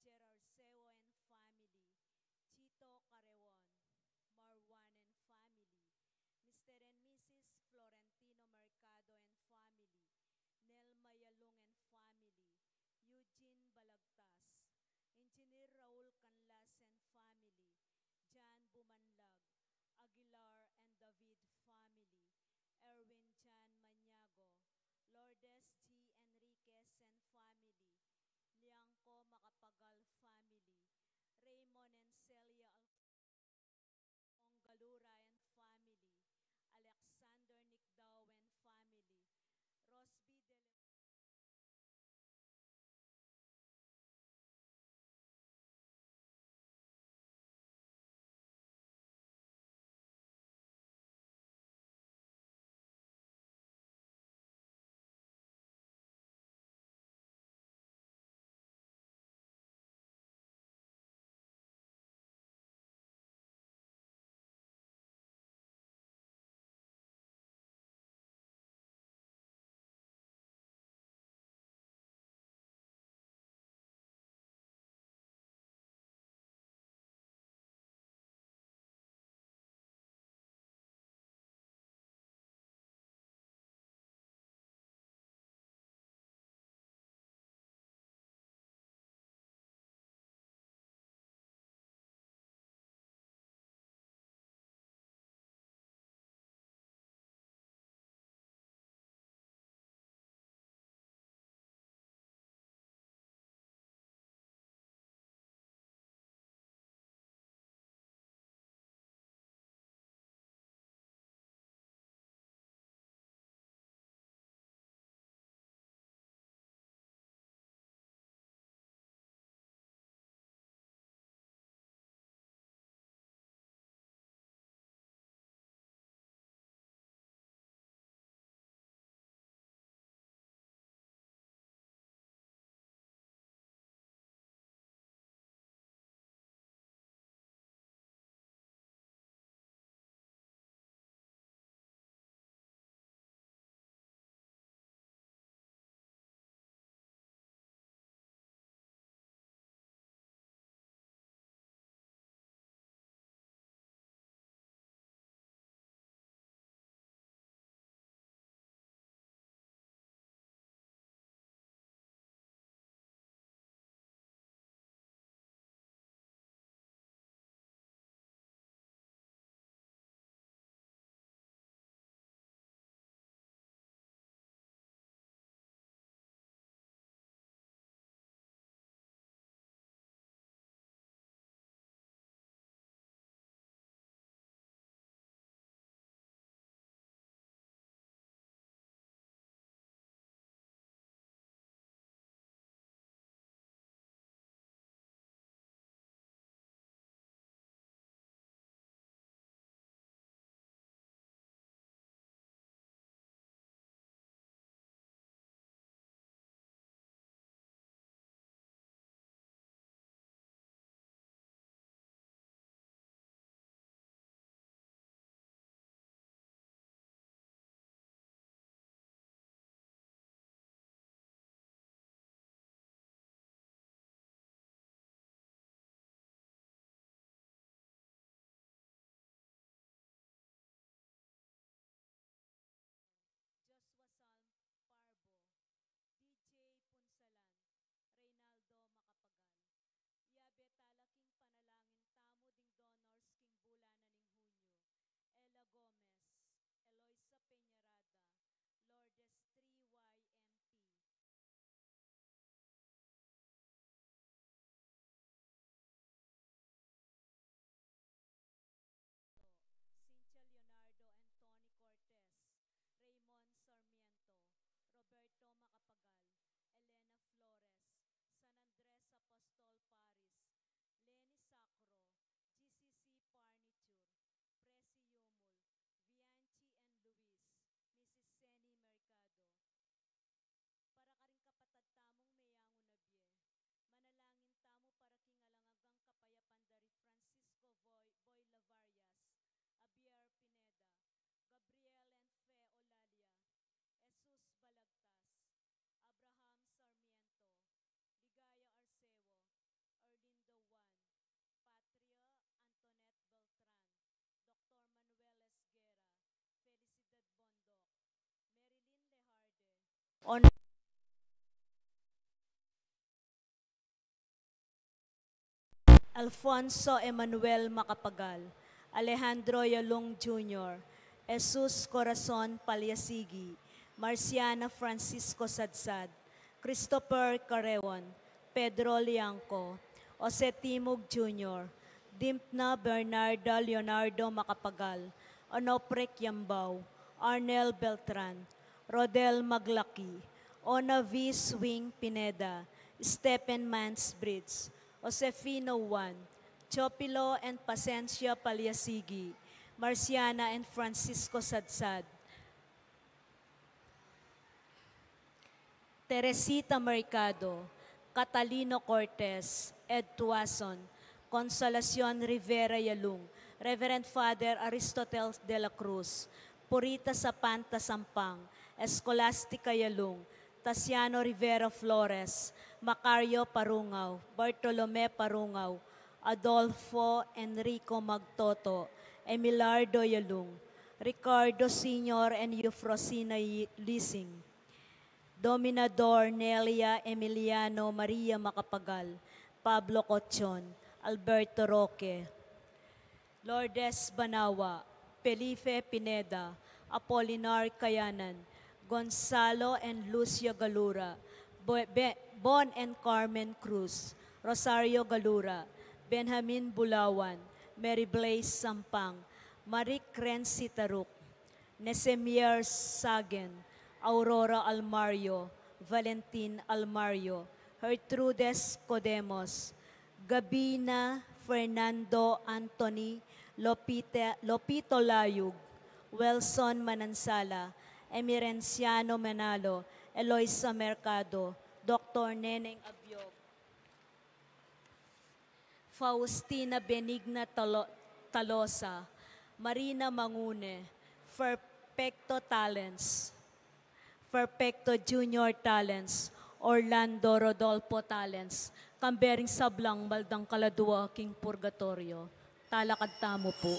Gerard Seo and family, Chito Carewon, Marwan and family, Mr. and Mrs. Florentino Mercado and family, Nelma Yalong and family, Eugene Balagtas, Engineer Raul Canlas and family, Jan Bumanlag, Aguilar and David family, Erwin Jan Maniago, Lourdes G. Enriquez and family, Liangco Macapagal family, Raymond and Celia Ongalura and family, Alexander Nicdao and family, Rosby De On Alfonso Emanuel Macapagal, Alejandro Yalong Jr., Jesus Corazon Palyasigi, Marciana Francisco Sadsad, Christopher Carreon, Pedro Liangco, Jose Timog Jr., Dimpna Bernarda Leonardo Macapagal, Onopre Yambao, Arnel Beltran, Rodel Maglaki, Ona V. Swing Pineda, Stephen Mansbridge, Josefino Juan, Chopilo and Pasencia Palyasigi, Marciana and Francisco Sadsad, Teresita Mercado, Catalino Cortez, Ed Tuason, Consolacion Rivera Yalung, Reverend Father Aristotle de la Cruz, Purita Sapanta Sampang, Escolastica Yalung, Tasiano Rivera Flores, Macario Parungaw, Bartolome Parungaw, Adolfo Enrico Magtoto, Emilardo Yalung, Ricardo Sr. and Eufrosina Lising, Dominador Nelia Emiliano Maria Macapagal, Pablo Cochon, Alberto Roque, Lourdes Banawa, Felipe Pineda, Apolinar Kayanan, Gonzalo and Lucia Galura, Bon and Carmen Cruz, Rosario Galura, Benjamin Bulawan, Mary Blaze Sampang, Marie Crency Taruk, Nesemier Sagen, Aurora Almario, Valentin Almario, Gertrudes Codemos, Gabina Fernando Anthony Lopito Layug, Wilson Manansala, Emirenciano Manalo, Eloisa Mercado, Dr. Neneng Abiog, Faustina Benigna Talosa, Marina Mangune, Perfecto Talents, Perfecto Junior Talents, Orlando Rodolfo Talents, Kambering Sablang Baldang Kaladua, King Purgatorio. Talakad tamo po.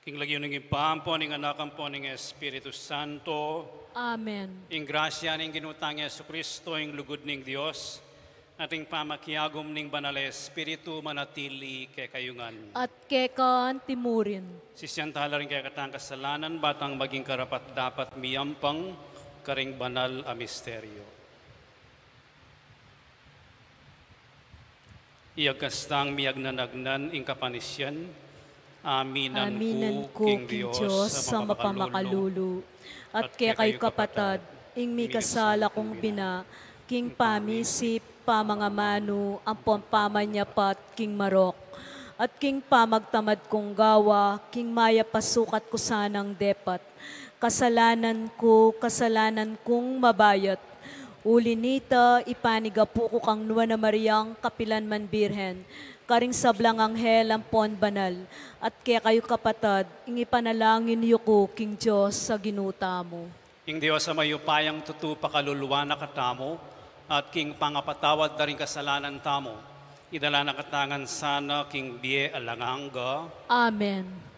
King lagyo ng ipampo, ning anakam po ng Espiritu Santo, Amen. ing grasya ning ginutang Yesu Kristo, ing lugod ning Dios, ating pamakiagom ning banal Espiritu manatili kay kayungan. At kekan timurin. Sisyantala rin kay katang kasalanan, batang maging karapat dapat miyampang karing banal a misteryo. Iyagkastang miyag nanagnan ing kapanisyan, Aminan ko, King Diyos, sa mapamakalulu. At kaya kayo kapatad, ing mi kasala kong bina, king pamisip, pamangamano, ang pamanyapat, king marok. At king pamagtamad kong gawa, king maya pasukat ko sanang depat. Kasalanan kong mabayat. Ulinita, ipanigapu ko kang nuwa na Mariang, kapilan man birhen. Karing sablang anghel ang pon banal, at kaya kayo kapatad, ing ipanalangin niyo ko, King Diyos, sa ginuta mo. King Diyos sa mayupayang tutupa kaluluwa na katamo, at king pangapatawad na rin kasalanan tamo, idala na katangan sana, King Bie alanganga. Amen.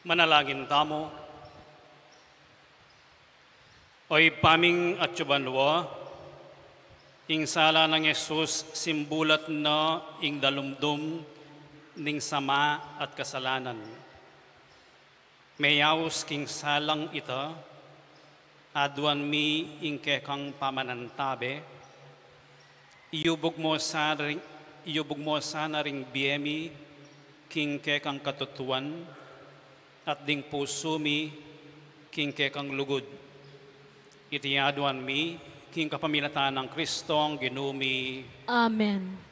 Manalangin tamo. Oy paming at yubanwa, ing sala ng Jesus simbulat na ing dalumdum ning sama at kasalanan. Mayaws king salang ita, aduan mi ing kekang pamanantabe, iyubog mo sana ring biemi king kekang katutuan, at ding puso mi king kekang lugod. Iti aduan mi, king kapamilatan ng Kristong ginumi. Amen.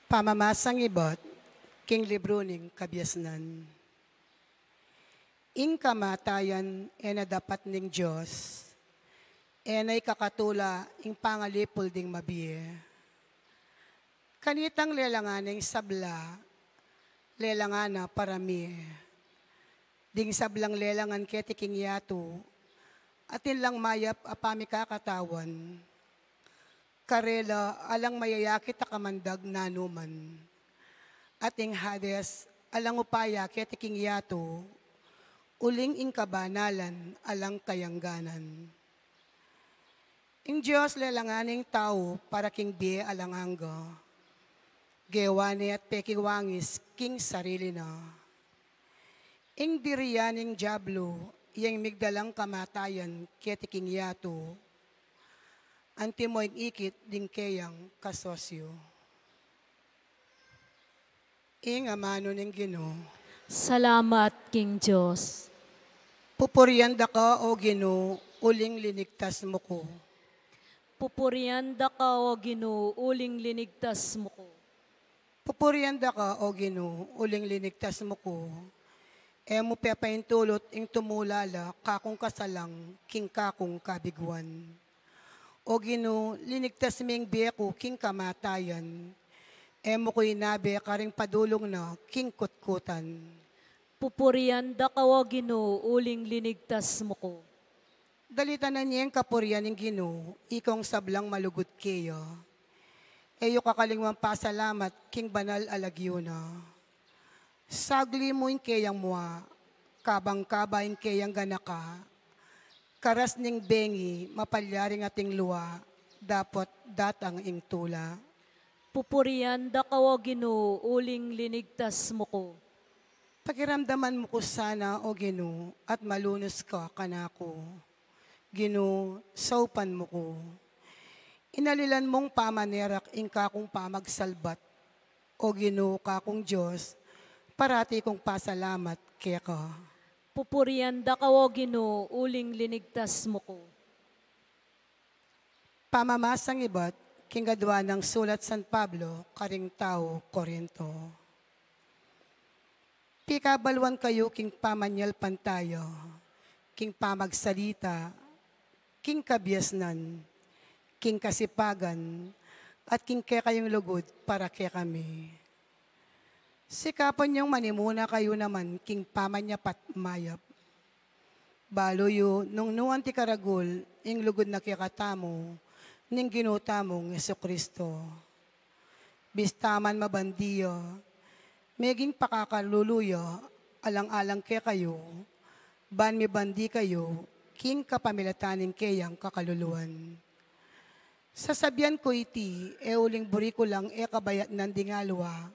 Pamamasang ibot, king libro ning kabiasnan. Ing kamatayan na dapat ning Diyos, ay kakatula ing pangalipol ding mabiye. Kanitang lelanganing sabla, lelangana parami. Ding sablang lelangan ketiking yato, atin lang mayap apami kakatawan. Karela alang mayayakit akamandag nanuman. Ating Hades alang upaya ketiking yato, uling ing kabanalan alang kayangganan. Ing Diyos lelanganing tao para king biye alang angga. Gewani at pekiwangis king sarili na. Ing diriyaning jablo, iyang migdalang kamatayan ketiking yato, antimoy ikit ding kayang kasosyo. Ing amano ng Ginoo. Salamat, King Diyos. Pupurianda ka, O Ginoo, uling linigtas mo ko. Pupurianda ka, O Ginoo, uling linigtas mo ko. Pupurianda ka, O Ginoo, uling linigtas mo ko. Mo pepaintulot ing tumulala, kakong kasalang, king kakong kabiguan. O Ginoo, linigtas ming biyeko, king kamatayan. Mo ko'y nabe karing padulong na, king kutkutan. Pupurianda ka, O Ginoo, uling linigtas mo ko. Dalita na niyang kapurian ng Ginoo, ikong sablang malugod kayo. Eyo kakalingwang pasalamat, king banal alagyo na. Sagli mo yung kayang mua, kabang-kaba yung kayang ganaka. Karas ning bengi, mapalyaring ating luwa, dapat datang ing tula. Pupurianda ka, O Ginoo, uling linigtas mo ko. Pakiramdaman mo ko sana, O Ginoo, at malunos ka kanako. Ginoo, saupan mo ko. Inalilan mong pamanerak ing kakong pamagsalbat. O Ginoo, kakong Diyos, parati kong pasalamat kaya ka. Pupurianda ka, O Ginoo, uling linigtas mo ko. Pamamasang iba't kinggadwa ng sulat San Pablo, karing tao, Korinto. Pikabalwan kayo king pamanyal pantayo, king pamagsalita, king kabiasnan, king kasipagan, at king kaya kayong lugod para kaya kami. Sikapan niyong manimuna kayo naman, king pamanyapat mayap. Baloyo, nung nuan ti karagul, ing lugod na kikatamo, ning ginutamong Jesucristo. Bistaman mabandiyo, meging pakakaluluyo, alang-alang kaya kayo, ban mi bandi kayo, king kapamilatanin kayang kakaluluan. Sasabihan ko iti, uling buri ko lang kabayat ng dingalwa,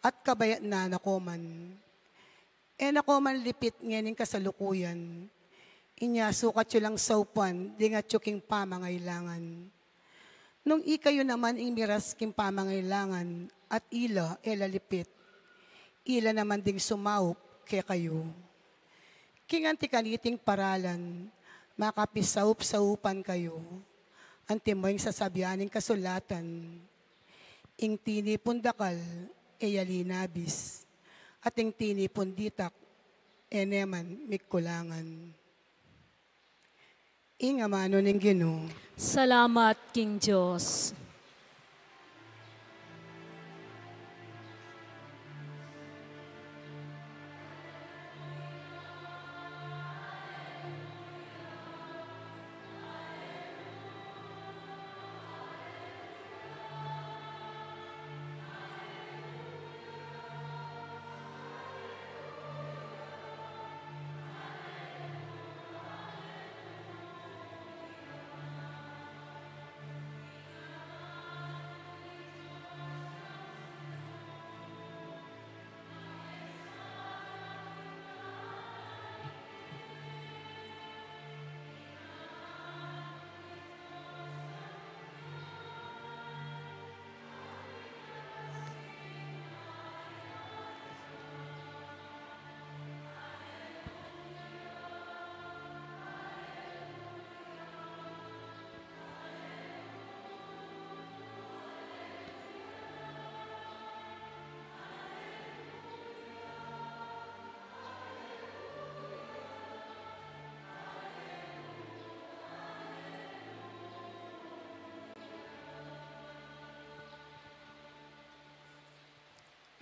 at kabayat na nakoman. Nakoman lipit nganing kasalukuyan. Inya sukat yu lang saupan, di nga king pamangailangan. Nung ikayo naman imiras king pamangailangan, at ila lalipit. Ila naman ding sumaup kaya kayo. King antikaniting paralan, makapisaup-saupan kayo. Antimoying sasabianing kasulatan. Ing tini pundakal, yalinabis, at ing tini punditak, eneman mikulangan. Ing amano ng Ginoo. Salamat, King Diyos.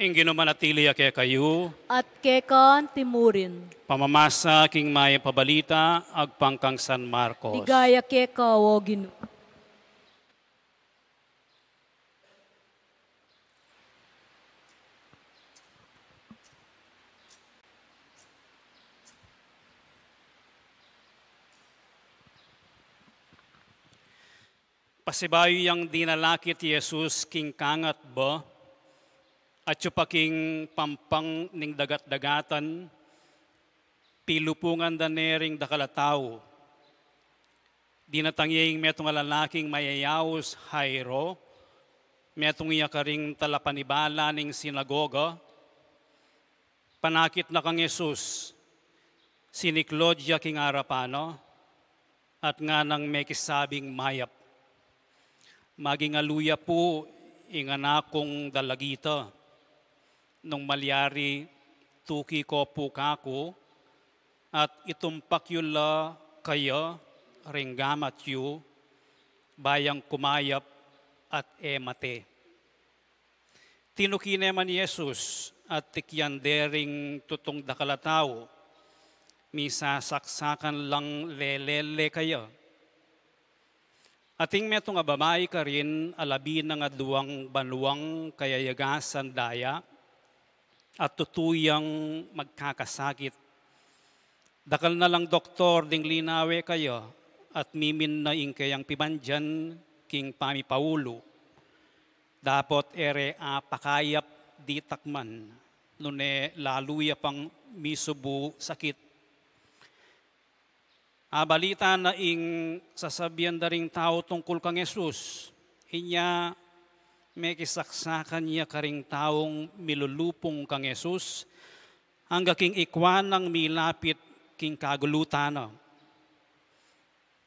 Ingin manatili ke kayo, at kekan timurin. pamamasa king may pabalita, agpangkang San Marcos. Ligaya keka o Ginoo. Pasibayo yang dinalakit Yesus king kangat ba, at paking pampang ning dagat-dagatan, pilupungan danering dakalataw. Dinatangying metong lalaking mayayawos Jairo, metong iya karing talapanibala ning sinagoga, panakit na kang Yesus, siniklodya king arapano, at nga nang may kisabing mayap. Maging aluya po inganakong dalagita, nung malyari tuki ko po kako, at itumpak yula kaya ringgamat yu, bayang kumayap at emate. Tinukine man Yesus at tikyandering tutong dakalataw, misasaksakan lang lelele kaya. Ating metong abamay ka rin alabi ng aduang banuang kayayagasan daya at tutuyang magkakasakit. Dakal na lang doktor ding linawe kayo at mimin na kayang pibandyan king pami Paulo. Dapot ere pakayap di takman, nune laluya pang misubu sakit. Balita na ing sasabihan daring tao tungkol kang Yesus, inya may kisaksakan niya karing taong milulupong kang Yesus, hangga king ikwanang milapit king kagulutana.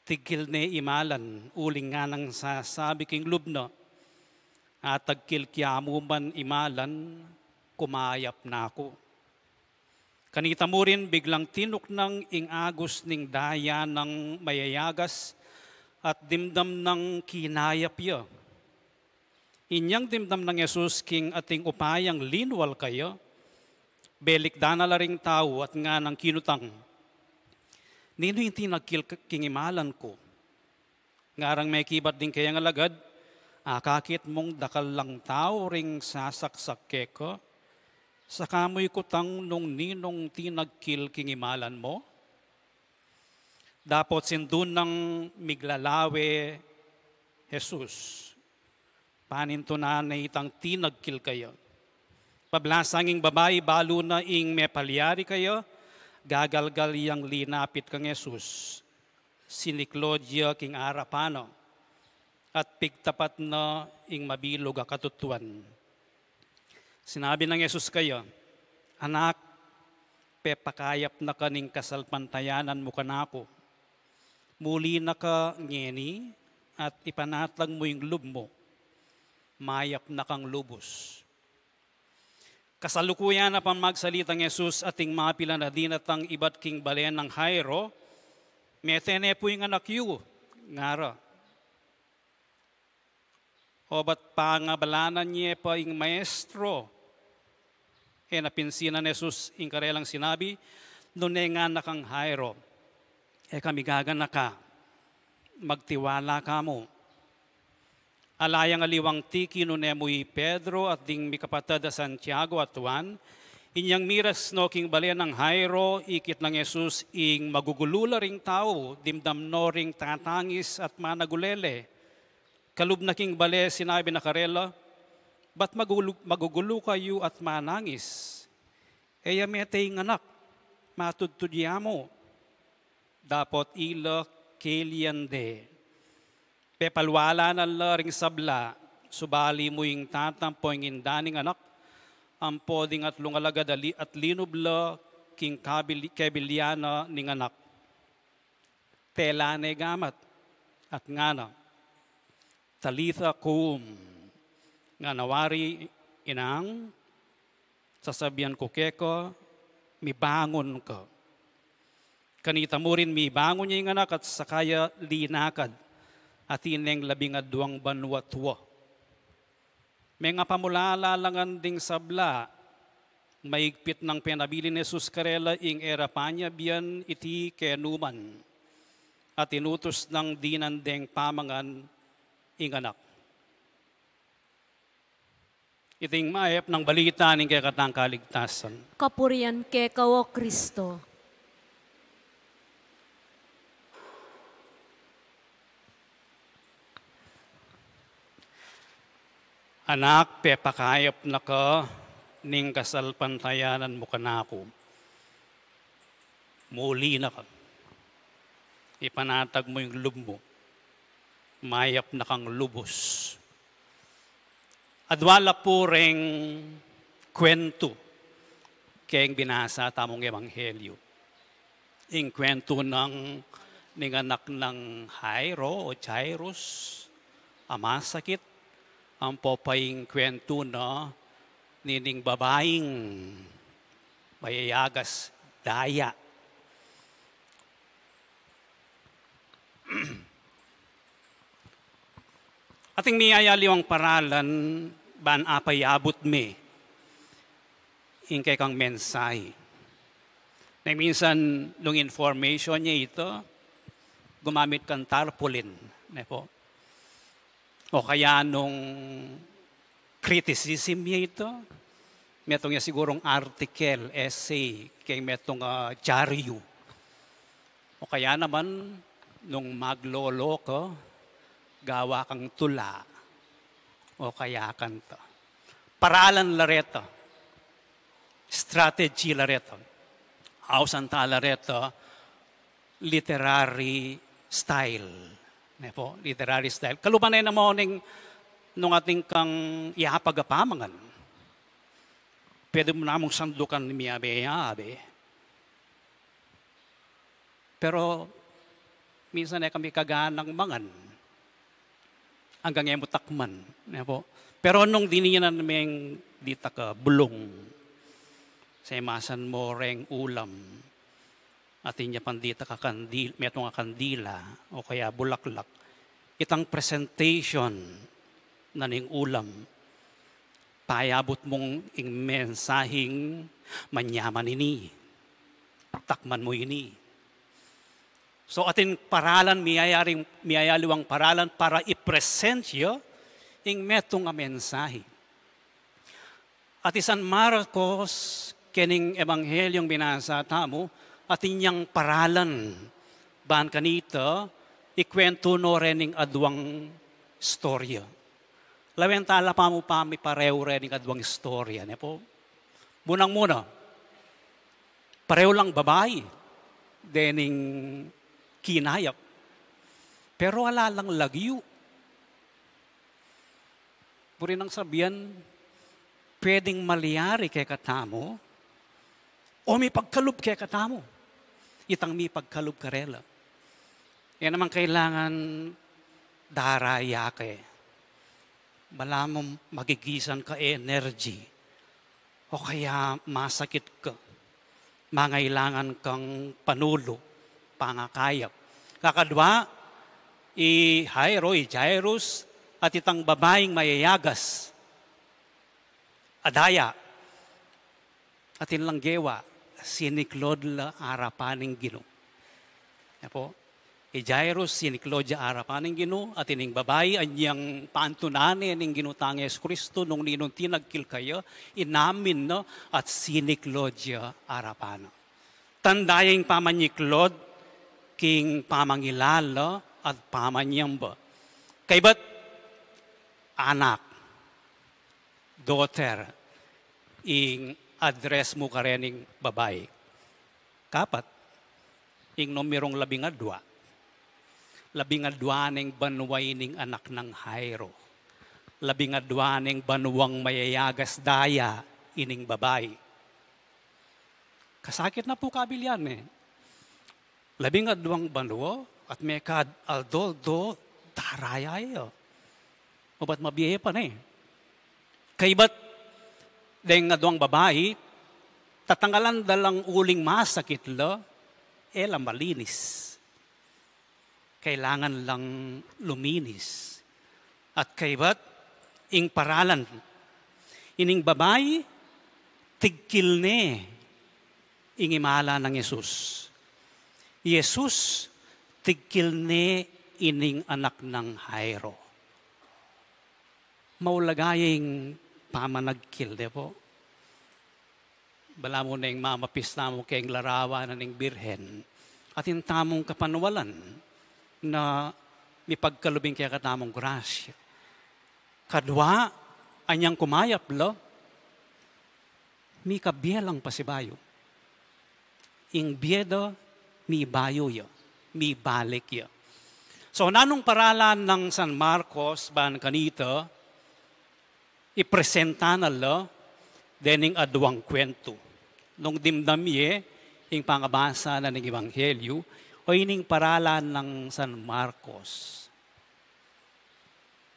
Tigil ne imalan, uling nga nang sasabi king lubna, at tagkil kiamuman imalan, kumayap na ako. Kanita mo rin biglang tinuk ng ingagos ning daya ng mayayagas at dimdam ng kinayap ya. Inyang dimdam ng Yesus king ating upayang linwal kayo, belik danala ring tao at nga ng kinutang. Nino yung tinagkil kingimalan ko? Ngarang may kibat din kaya nga lagad, kakit mong dakal lang tao ring sasaksak keko, sa kamoy kutang nung ninong tinagkil kingimalan mo? Dapot sindun ng miglalawe Jesus. Paninto na itang tinagkil kayo. Pablasanging babae balo na ing may palyari kayo, gagalgal yang linapit kang Jesus. Siniklodya king arapano at pigtapat na ing mabilog akatutuan. Sinabi ng Yesus kayo, anak, pepakayap na kaning kasalpantayanan mo kanako. Muli na ka ngeni at ipanatag mo yung lub mo. Mayap na kang lubos. Kasalukuyan na pang magsalitang Yesus ating mapila na dinatang iba't king balen ng Jairo, metene po yung anak yu, ngara. O ba't pangabalanan niya pa yung maestro? Napinsinan ni Jesus ing karelang sinabi, nune nga na kang Jairo, kami gagana ka, magtiwala ka mo. Alayang aliwang tiki nune mo'y Pedro at ding mikapatad Santiago at Juan, inyang miras no king balen ng Jairo, ikit ng Jesus ing magugulula ring tao, dimdam no ring tatangis at managulele. Kalub na king bale sinabi na karela, ba't magugulo kayo at manangis? Eya metay ng anak, matudtudya mo. Dapot ila kelyande. Pepalwala na laring sabla, subali mo yung tatampo yung indaning anak, ang poding at lungalagad at linubla king kabiliana ning anak. Telane gamat at ngana. Talitha kum, nga nawari inang, sasabihan ko keko, mibangon ka. Kanita mo rin mibangon niya yung anak at sakaya linakad, at ineng 12 banwatwa. May nga pamulalalangan ding sabla, maigpit ng pinabili ni Jesus karela ing era panya biyan iti kenuman at inutos ng dinandeng pamangan ing anak. Iting maep ng balita ng kakatang kaligtasan. Kapurian ke kawo Kristo. Anak, pepakayap na ka, ning kasalpantayanan mo kanako. Muli na ka. Ipanatag mo yung lub mo. Mayap na kang lubos. Adwala po ring kwento kayang binasa tamong ebanghelyo. Ing kwento ng anak ng Jairo o Jairus, ama sakit, ang popaying kwento na nining babaeng mayayagas daya. Ating niyayaliwang paralan, ban apayabot me, ingkay kang mensahe. Na minsan, nung information niya ito, gumamit kang tarpaulin. Po. O kaya nung criticism niya ito, metong niya sigurong article, essay, kay metong dyaryo. O kaya naman, nung maglolo ko, gawa kang tula, o kaya kanta. Paralan lareto, strategy lareto, ausanta lareto, literary style. Po, literary style. Kalubanay na mo nung ating kang iapagapamangan. Pwede mo namang sandukan ni miyabe-yabe. Pero, minsan ay kami kaganang mangan. Hanggang ngayon mo takman. Po. Pero nung diniyanan namin dita ka bulong, sa imasan mo reng ulam, at inya pandita ka kandil, metong kandila, o kaya bulaklak, itang presentation na ning ulam, payabot mong ing mensahing manyaman ini, takman mo ini. So atin paralan, miyayaliwang paralan para i-present yo ing metong mensahe. At isan Marcos, kening ebanghelyong binasa tamo, at inyang paralan, ban kanito, ikwento no rening adwang storya. Lawentala pa mo pa mi pareho rening adwang storya. Po? Munang muna, pareho lang babae, dening kinayap. Pero wala lang lagyo. Puri nang sabihan, pwedeng maliyari kay katamo, o may pagkalub kay katamo. Itang may pagkalub karela. Yan naman kailangan daraya kay. Malamang magigisan ka energy. O kaya masakit ka. Mangailangan kang panulo, pangakayap. Kakadwa, Jairus, at itang babaeng mayayagas. Adaya. At inlanggewa. Siniklod la arapaning Ginoo. Po, Jairus siniklod ja arapaning Ginoo at ining babae anyang paantunane ning ginutang Yesu Kristo nung ninong tinagkil kayo inamin no at siniklod ja arapano. Tandayang pamanyiklod king pamangilala at pamanyamba. Kaybat anak, daughter, ing address mo ka rening babae. Kapat, ing numerong 12. 12 ning banway ning anak ng Jairo. 12 ning banwang mayayagas daya ining babae. Kasakit na po kabilyan 12 banwa at may kad aldoldo tarayayo. O ba't mabiye pa Kaybat dahil nga doang babae, tatanggalan dalang uling masakit lo, elang malinis. Kailangan lang luminis. At kaybat, ing paralan. Ining babay, tigkil ne, ing imala ng Yesus. Yesus, tigkil ne, ining anak ng Jairo. Maulagaying pamanagkil, di po? Bala mo na yung mamapis na mo kayong larawan na ng birhen at yung tamong kapanuwalan na may pagkalubing kaya katamong grasya. Kadwa, anyang kumayap lo, mi kabielang pasibayo. Ing biedo, mi bayo yo, mi balik yo. So, nanong paralan ng San Marcos, ban kanito, ipresenta na lo, dening adwang kwento. Nung dimdamye, yung pangabasa na ng Ebanghelyo, o ining paralan ng San Marcos.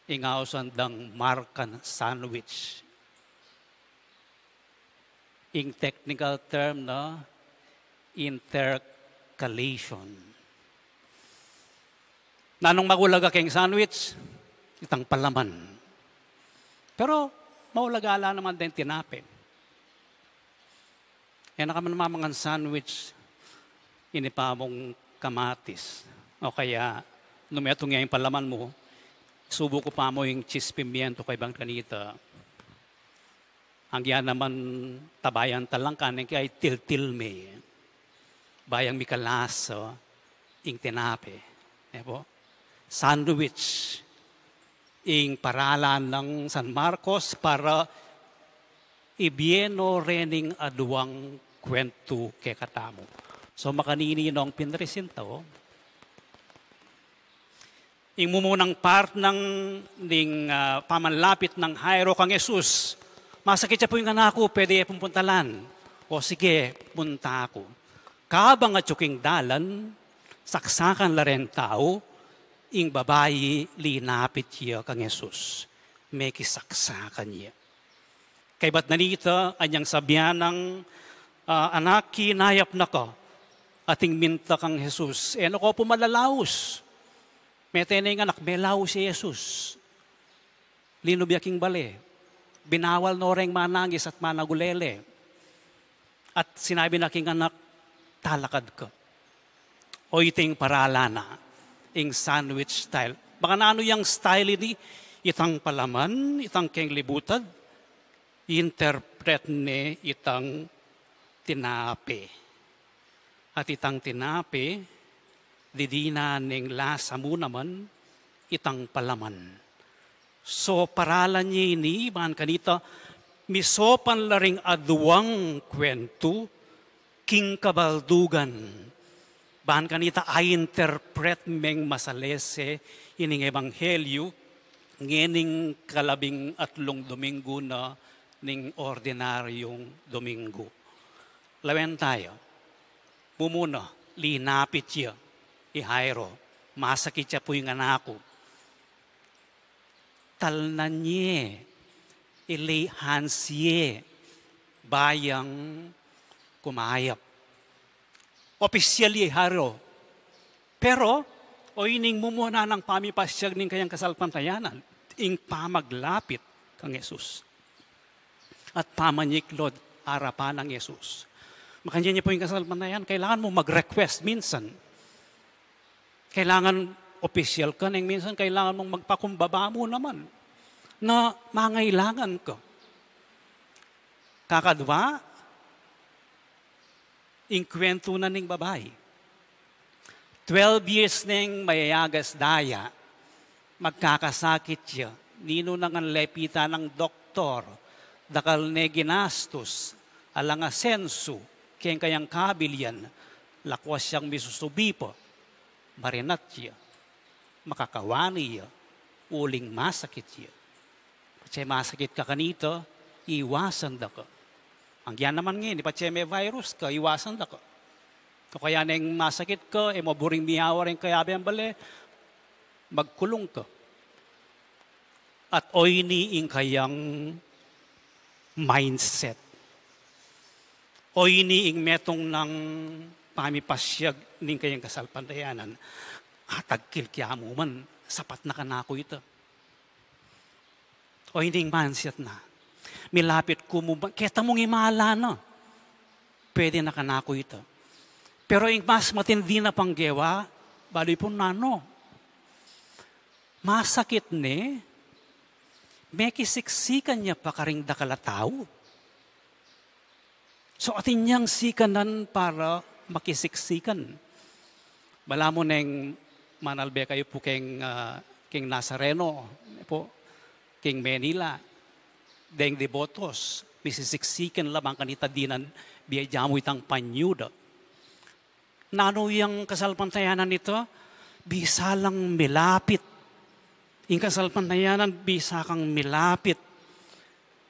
Ingausan dang Markan sandwich. In technical term na, intercalation. Nanong magulaga keng sandwich, itang palaman. Pero, maulagala naman din tinapin. Kaya nakaman naman sandwich, inipamong kamatis. O kaya, numetong nga yung palaman mo, subo ko pa mo yung cheese pimiento kay bang kanita. Ang yan naman tabayan talang kanin kaya til-til me. Bayang mikalaso, ing tinape. Epo? Sandwich. Ing paralan ng San Marcos para ibieno rening aduang kwento ke katamo. So makanini nung pinresinto, ing mumunang part ng pamanlapit ng Jairo kang Jesus, masakit siya po yung anak ko, pwede pumuntalan. O sige, punta ako. Kabang at yuking dalan, saksakan la rin tao, ing babayi linapit siya kang Jesus. May kisaksakan niya. Kay ba't nanita, anyang sabihan ng anak, kinayap na ka, ating minta kang Jesus. Ano ko pumalalaos? May tenay anak, may laos si Jesus. Linubyaking bale. Binawal no reng manangis at managulele. At sinabi na king anak, talakad ka. O iting paralana, ing sandwich style. Baka na ano yung style ini, itang palaman, itang keng libutad, interpret ni itang tinape. At itang tinape, didina ning lasa mo naman, itang palaman. So paralan niya ini, bahan kanita, misopan laring aduang kwento, king kabaldugan. Bahan kanita, ay interpret meng masalese, ining ebanghelyo, ngening kalabing atlong Domingo na, ning ordinaryong Domingo. Lawen tayo. Mumuna, linapit siya, Jairo. Masakit siya po yung anak ko. Talnan niya, ilihan siya, bayang kumayap. Opisyal Jairo. Pero, o ining mumuna ng pamipasyag ning kayang kasalpantayanan, ing pamaglapit kang Jesus. At pamanyiklod harapan ng Yesus. Makanya niyo po yung kasalpantayan, kailangan mo mag-request minsan. Kailangan official ka, nang minsan kailangan mong magpakumbaba mo naman na mangailangan ka. Kakadwa, inkwento na ning babae. 12 years nang mayayagas daya, magkakasakit siya. Nino nang ang lepita ng doktor, dakal ne ginastos, alang asenso, kayang kayang kabilyan, lakwas siyang misusubipo, marinat siya, makakawani siya, uling masakit siya. Kasi masakit ka kanito, iwasan da ka. Ang yan naman ngayon, di may virus ka, iwasan da ka. O kaya nang masakit ka, maburing miyawa rin kaya ang bale, magkulong ka. At oyniing kayang mindset. Oyniing metong ng pamipasyag ning kayang kasalpantayanan. Atagkil kaya mo man, sapat na kanako ito. O hindi mansiat na. Milapit kumuban. Kita mong imala na. Pwede na kanako ito. Pero yung mas matindi na panggewa, baloy po nano. Masakit ni, may kisiksikan niya pa karing dakalataw. So atin niyang sikanan para makisiksikan. Bala mo neng manalbe kayo po king Nazareno, po, king Manila, deng devotos, misisiksikan lamang kanita dinan, biyadyamu itang panyuda. Nano yung kasalpantayanan nito? Bisa lang milapit. Yung kasalpantayanan, bisa kang milapit.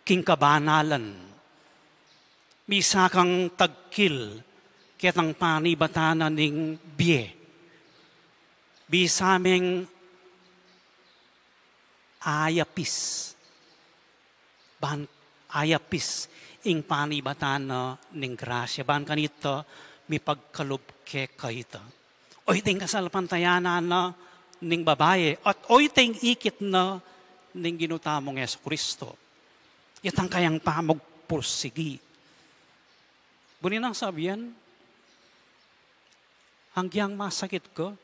King kabanalan. Bisa kang tagkil. Kitang panibatanan ng biye. Bisa meng ayapis. Ban ayapis. Ing panibatanan ng grasya. Ban kanito, may pagkalubke kayo. O iting kasalpantayanan na ning babae at o iting ikit na ning ginutamong Yesu Kristo. Itang kayang pamagpursigi. Bunin ang sabihan, hanggang masakit ko,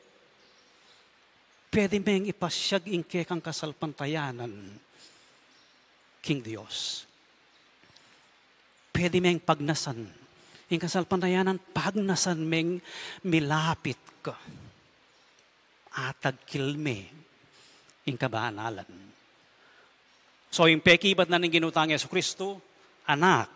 pwede meng ipasyag ingke kang kasalpantayanan king Diyos. Pwede meng pagnasan. Yung kasalpantayanan, pagnasan meng milapit ka. Atag kilme. Yung kabanalan. So yung pekibat na ng ginutang Yesu Kristo, anak,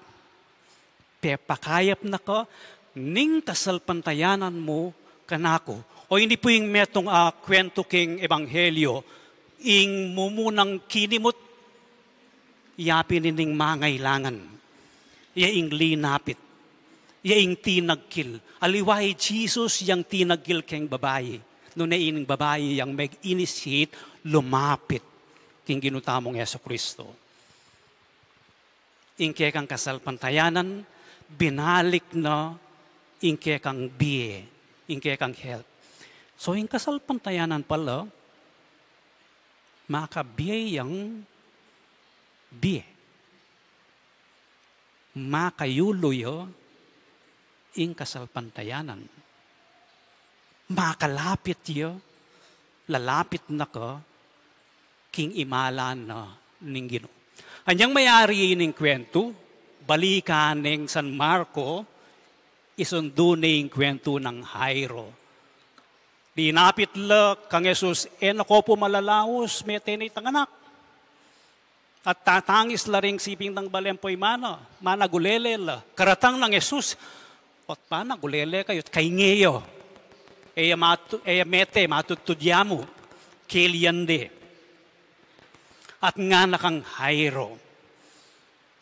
pepakayap na ka, ning kasalpantayanan mo kanako. O hindi po yung metong kwento king Ebanghelyo, ing mumunang kinimot, yapin ning mangailangan. Yaing linapit. Yaing tinagkil. Aliway Jesus yang tinagkil keng babae. Noon na ining babae yang mag-initiate, lumapit king ginutamong Yesu Kristo. Ingke kang kasalpantayanan, binalik na ingke kang biye, ingke kang help. So yung kasalpantayanan pala, makabiyayang biye. Makayuluyo, ing kasalpantayanan. Makalapit yo, lalapit na ka, king imalan na ning Ginoo. Anyang mayari ning kwento, balikan ng San Marco, isundo ning kwento ng Jairo. Dinapit la kang Jesus, nako po malalaos, may tinitang anak. At tatangis la ring siping ng balempoy managulele la. Karatang ng Jesus, ot managulele kayo, kay ngeyo. Eya mete, matutudyamu, kiliande. At nga na kang Jairo.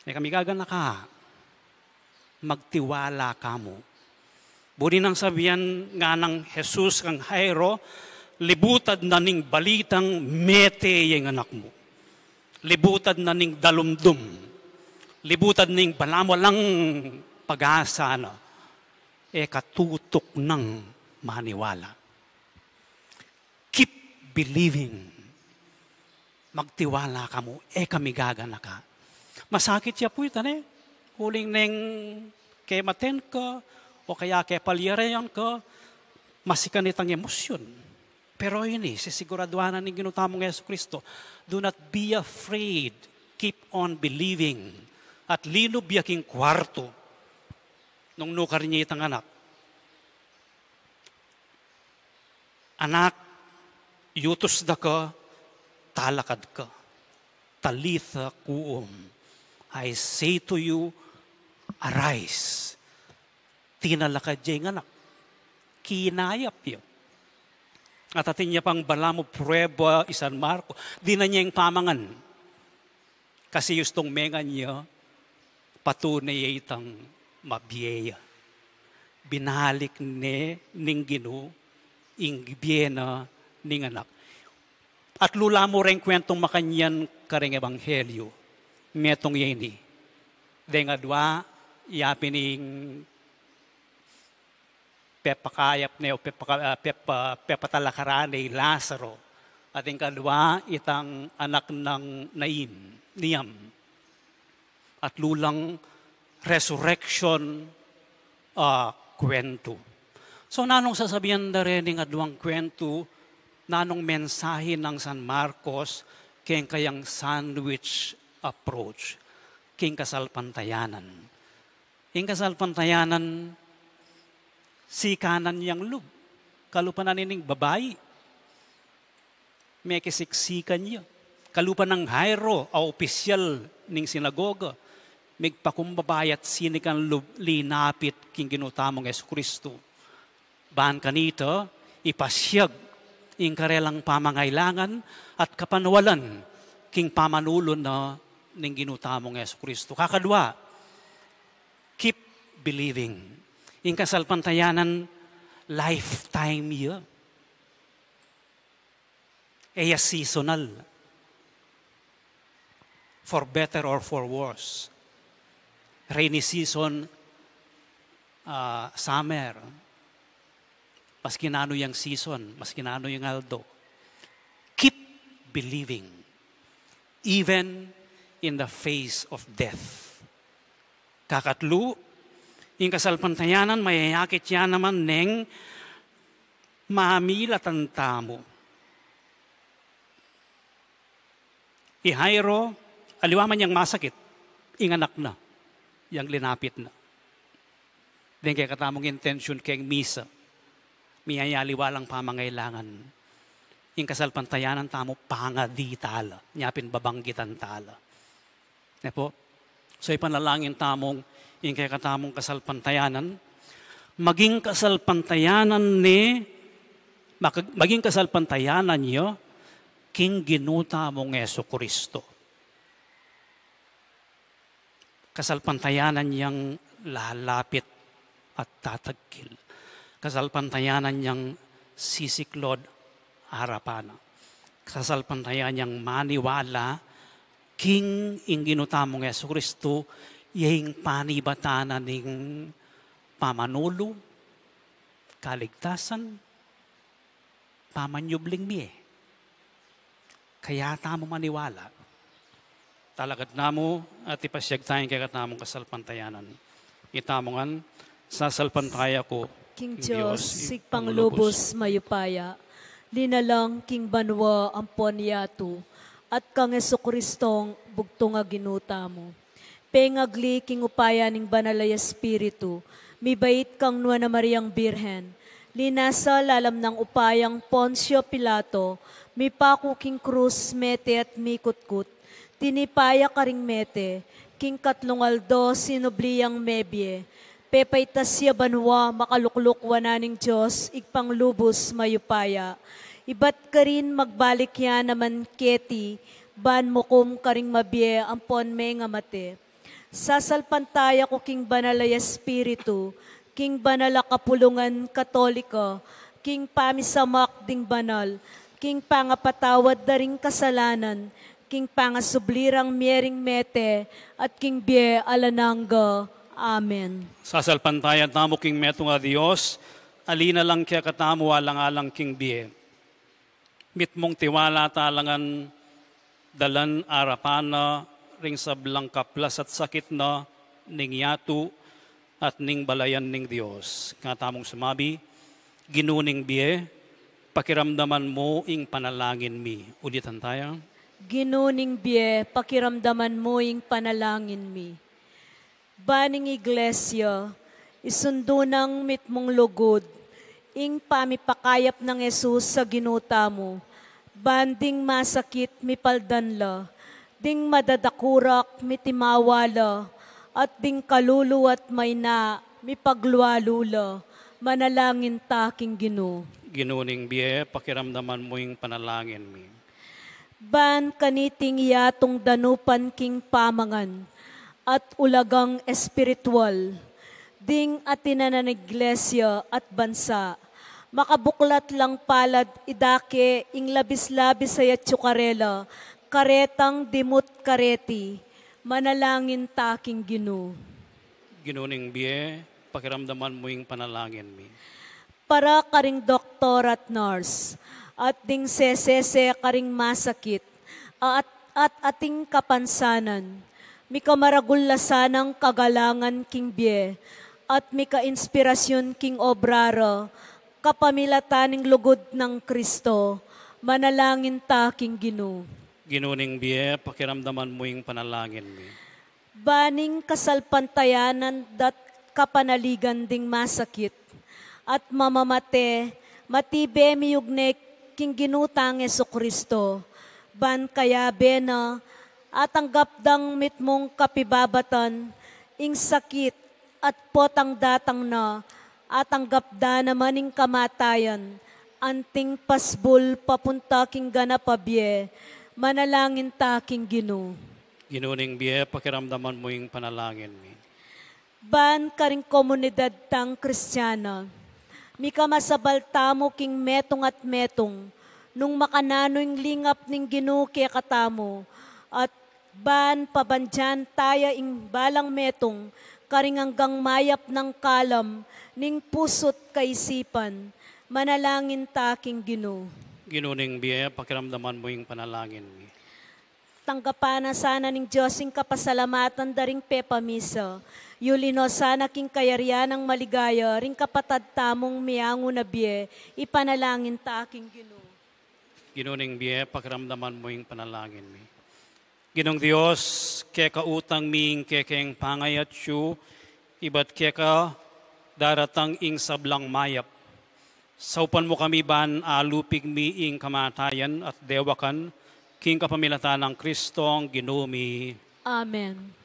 Kami gagana ka, magtiwala ka mo. Budi nang sabihan nga ng Jesus kang Jairo, libutad na ning balitang mete yung anak mo. Libutad na ning dalumdum. Libutad ning balamalang pag-asa na. Katutok ng maniwala. Keep believing. Magtiwala ka mo. Kami gagana ka. Masakit siya po ito Huling neng kematen ka o kaya kay palyareyan ka, masikan itang emosyon. Pero yun sisiguraduhan ng ginutamong Yesu Kristo. Do not be afraid. Keep on believing. At lilob yaking kwarto nung nukar niya itang anak. Anak, yutos da ka, talakad ka. Talitha kuum. I say to you, arise. Tinalakad yung anak. Kinayap yun. At atin niya pang balamo prueba San Marco. Di na niya yung pamangan. Kasi yustong mengan niya, patunay itang mabiyeya. Binalik ni ning Ginoo, ing biyena ning anak. At lula mo rin kwentong makanyan karing ebanghelyo. Metong yeni. Denga dua, yapining pepakayap ne o pepatalakaran ni Lazaro. At yung kadwa, itang anak ng Nain, niyam at lulang resurrection kwento. So nanong sasabihan na rin ng adwang kwento, nanong mensahe ng San Marcos, kayang kayang sandwich approach, king kasalpantayanan. King kasalpantayanan, si kanan yang lub, kalupanan nining babae, may kisiksikan niya. Kalupan ng Jairo, opisyal ning sinagoga, migpakumbabayat sinikan linapit king ginutamong Jesucristo. Bahan kanito, ipasyag ing karelang pamangailangan at kapanwalan king pamanulon na ning ginutamong Jesucristo. Kakadwa, keep believing. Ing kasalpantayanan, lifetime ya. Eya seasonal. For better or for worse. Rainy season, summer. Maski na ano yung season, maski na ano yung aldo. Keep believing. Even in the face of death. Kakatlo, yung kasalpantayanan, mayayakit yan naman neng mamilatan tamo. Jairo, aliwaman niyang masakit, inganak na, yang linapit na. Then kaya katamong intention kayang misa, miyayaliwalang pamangailangan. Yung kasalpantayanan tamo, pangaditala, nyapin babanggitan tala. Po? So ipanalangin tamong, yung kaya katamong kasalpantayanan, maging kasalpantayanan niyo, king ginuta mong Jesucristo. Kasalpantayanan niyang lalapit at tatagkil. Kasalpantayanan niyang sisiklod harapan. Kasalpantayanan niyang maniwala, king ing ginuta mong Jesucristo, yung panibatanan ng pamanulo, kaligtasan, pamanyubling miye. Kaya tamo maniwala. Talagat namo at ipasyag tayong kagat namong kasalpantayanan. Itamongan, sasalpantaya ko, King Diyos, sigpang lubos mayupaya, linalang king banwa ang ponyato, at kang Jesucristong bugtong nga ginuta mo. Pengagli king upaya ning banalay espiritu, mibait kang nuwa na Mariang Birhen, linasa lalam ng upayang Poncio Pilato, mipako king krus mete at mikutkut, tinipaya karing mete, king katlungaldo sinubliyang mebye, pepay tasya banwa makalukluk wananing Diyos, igpanglubos mayupaya, ibat ka rin magbalik yan naman keti, ban mokum karing mabye ampon may nga mate. Sasalpantaya ko king banalay espiritu, king banala kapulungan katolika, king pamisamak ding banal, king pangapatawad daring kasalanan, king pangasublirang miering mete, at king bie alananga. Amen. Sasalpantayan tamo king meto nga Diyos, alina lang kaya katamo alang-alang king bie. Mitmong tiwala talangan dalan arapana, ring sablang kaplas at sakit na ning yatu at ning balayan ning Diyos. Katamong sumabi, ginuning bie, pakiramdaman mo ing panalangin mi. Ulitan tayo. Ginuning bie, pakiramdaman mo ing panalangin mi. Baning iglesia, isundo ng mitmong lugod, ing pamipakayap ng Jesus sa ginuta mo, banding masakit mipaldanla, ding madadakurak mitimawala, at ding kaluluwat may na mipaglualula, manalangin taking Ginoo. Ginuning bie, pakiramdaman mo ing panalangin mi. Ban kaniting yatong danupan king pamangan, at ulagang espiritual, ding atina na iglesia at bansa, makabuklat lang palad idake ing labis-labis sa yatsukarela, karetang dimut kareti, manalangin taking Ginoo. Ginuning bie, pakiramdaman mo ing panalangin mi. Para karing doktor at nurse, at ding sesese karing masakit, at at ating kapansanan. Mika maragulasanang kagalangan king bie, at mika inspirasyon king obrara, kapamilataning lugod ng Kristo, manalangin ta king Ginoo. Ginuning biye, pakiramdaman mo yung panalangin mi. Baning kasalpantayanan dat kapanaligan ding masakit, at mamamate, matibe miyugnek king ginutang Kristo, ban kaya bena, at ang gapdang mitmong kapibabatan, ing sakit at potang datang na, at ang gapda naman ing kamatayan, anting pasbul papunta king ganapabye, manalangin ta king Ginoo. Ginuning biye, pakiramdaman mo yung panalangin mi. Ban karing komunidad tang Kristiyana, mika masabalta mo king metong at metong, nung makanano yung lingap ning Ginoo kaya katamo, at ban pabandyan taya ing balang metong, karing hanggang mayap ng kalam, ning pusot kaisipan, manalangin ta king Ginoo. Ginuning biye, pakiramdaman mo yung panalangin mi. Tanggapan na sana ning Diyos ing kapasalamatan daring pepamisa. Yulino sana king kayarian ng maligaya, ring kapatad tamong miyango na biye, ipanalangin ta aking Ginoo. Ginuning biye, pakiramdaman mo yung panalangin mi. Ginong Diyos, keka utang ming kekeng pangayat siyo, iba't keka daratang ing sablang mayap. Saupan mo kami ban alupig mi ing kamatayan at dewakan, king kapamilatan ng Kristong Ginoo mi. Amen.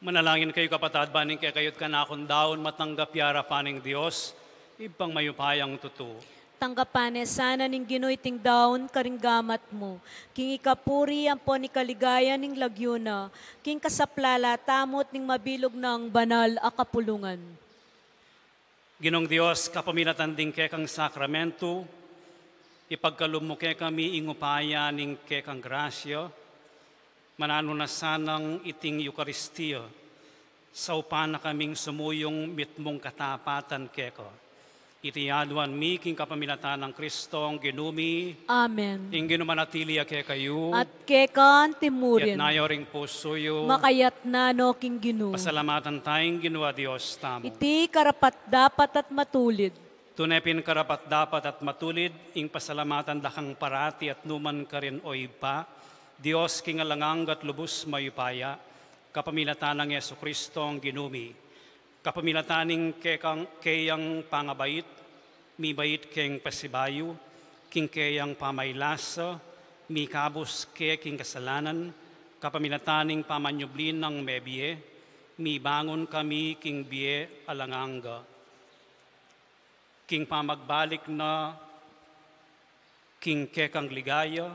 Manalangin kayo kapatad, baning kay kayot ka na akong daon, matanggap yara paning Diyos, ibang mayupayang tuto. Tanggapane sana ning Ginoy ting daon karing gamat mo. King ikapuri ang po ni kaligaya ning lagyuna. King kasaplala tamot ning mabilog ng banal a kapulungan. Ginong Diyos, kapaminatan din kay kang sakramento, ipagkalum mo kay kami ingupaya ning kay kang grasya, manano na sanang iting Eukaristiya, sa upan na kaming sumuyong mitmong katapatan keko. Itiyaduan mi king kapaminatan ng Kristong ginumi, Amen. ing ginumanatili kay kayo, At kekan yat timurin, nayo ring pusoyo, makayat na no king Gino. pasalamatan tayong ginawa Diyos tamo. Iti karapat dapat at matulid. Tunepin karapat dapat at matulid, ing pasalamatan dakang parati at numan ka rin oy pa, Diyos kingalangang at lubos mayupaya, kapamilatan ng Yesu Kristong ginumi, kapamilataning kayang pangabait, mi bait keng pasibayo, king kayang pamaylasa, mi kabus king kasalanan, kapamilataning pamanyublin ng mebie, mi bangon kami king bie alanganga. King pamagbalik na king kekang ligaya,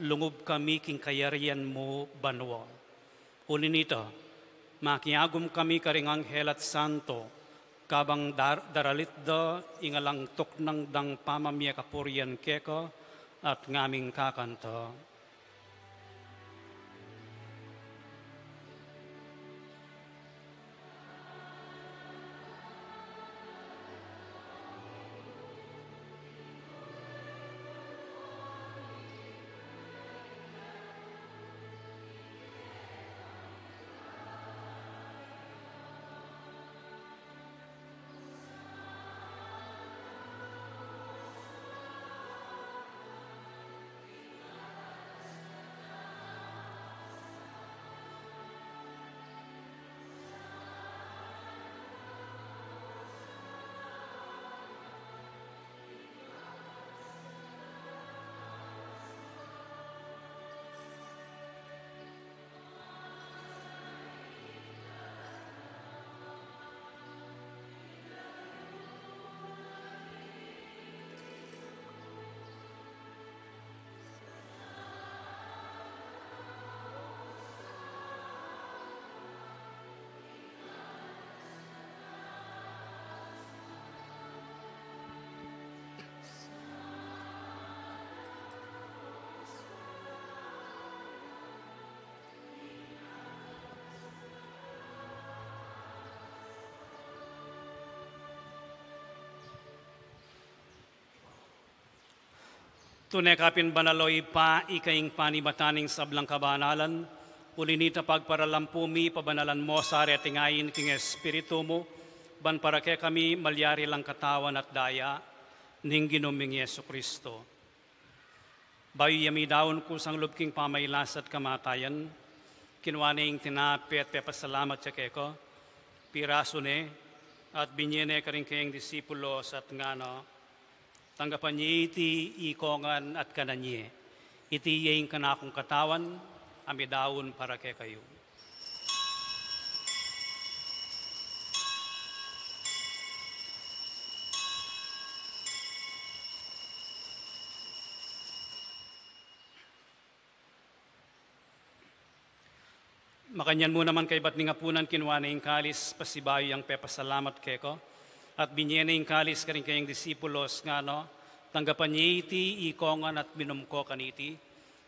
lungub kami king kayarian mo banwa. Uli nito, makiagum kami karing anghel at santo, kabang daralit da ingalang tuknang dang pamamya kapurian keka at ngaming kakanta. Tunay kapin banaloy pa, ikaing panibataning sablang kabanalan, ulinita pagparalampumi, pabanalan mo sa atingayin king Espiritu mo, ban para kay kami malyari lang katawan at daya, ning ginuming Yesu Kristo. Bayo yami daon ko sang lubking pamaylas at kamatayan, kinuwaning tinapi at pepasalamat siya keko, piraso ne, at binyene ka rin kayang disipulos at ngano, tanggapan niya iti ikongan at kananye. Iti yaing kanakong katawan, amidawon para kay kayo. Makanyan mo naman kay ba't ningapunan kinuha na yung kalis, pasibayo yung pepasalamat keko. At binyena yung kalis ka rin kayong disipulos nga no, tanggapan niya iti, ikongan at binumko kaniti.